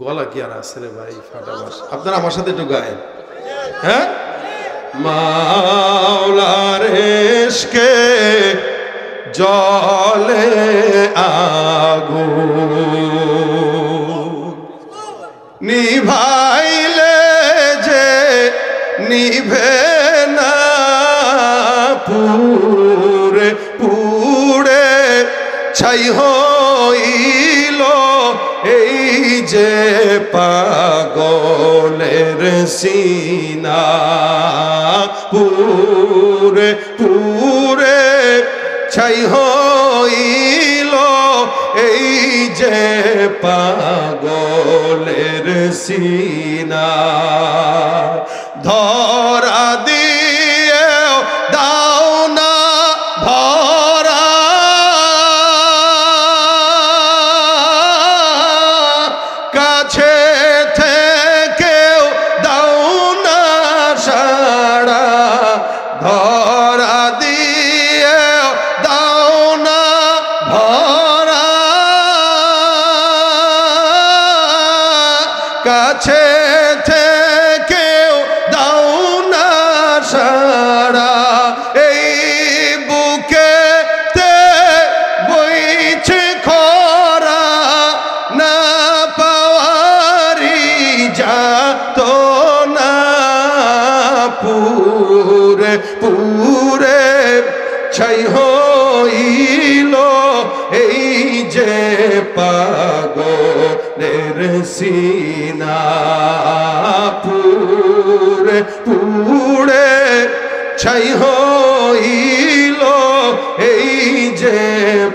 গলা কি আর আছে রে ভাই, ফাটা বাস। আপনারা আমার সাথে একটু গায়েন, হ্যাঁ? মাওলার ইশকে জলে আগুন, নিভাইলে যে নিভে না, পুরে পুড়ে ছাই হইল এই যে পাগলের সিনা, পুরে পুরে ছাই হইল এই যে পাগলের সিনা। ধরা দিয়ে দাও না ভরা, কাছে থেকেও দাও না সাড়া, ধরা দিয়ে দাও না ভরা, কাছে থেকেও দাও না সাড়া। এই বুকেতে বইছে খরা, না পাওয়ারি যাত না, পুরে পুরে ছাই হইল এই যে পাগলের সিনা, পুরে পুরে ছাই হইল এই যে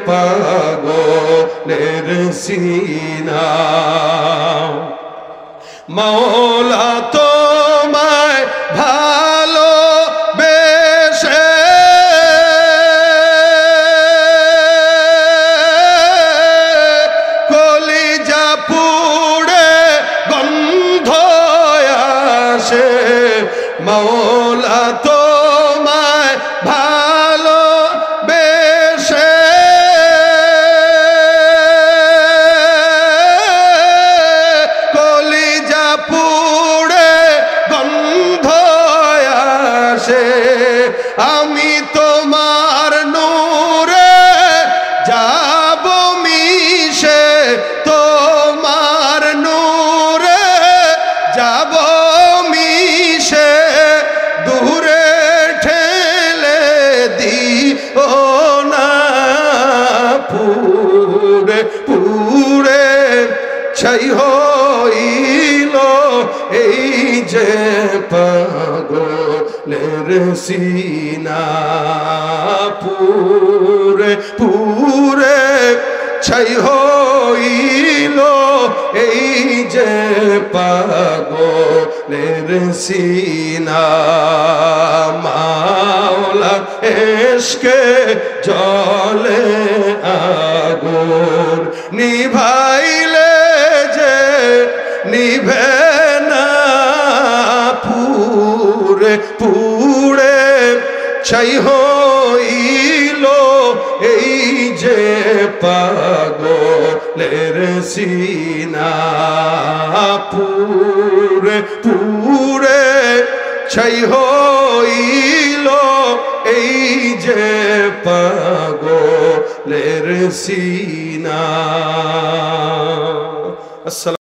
পাগলের সিনা। মাওলা তোমায় ভালো বেশে কলিজা পুড়ে গন্ধ আসে, মাওলা তোমায় ভালো বেশে কলিজা পুড়ে গন্ধ আসে। আমি তোমার নূরে যাব মিশে, তোমার নূরে যাব মিশে, দূরে ঠেলে দিও না, পুরে পুরে ছাই হইল এই যে পাগলের সিনা, পুরে পুরে ছাই হইল এই যে পাগলের সিনা। মাওলা ইশকে জলে আগুন, নিভাইলে যে নিভে না, পুরে পুড়ে ছাই হইল এই যে পাগলের সিনা, পুরে পুরে ছাই হইল এই যে পাগলের সিনা।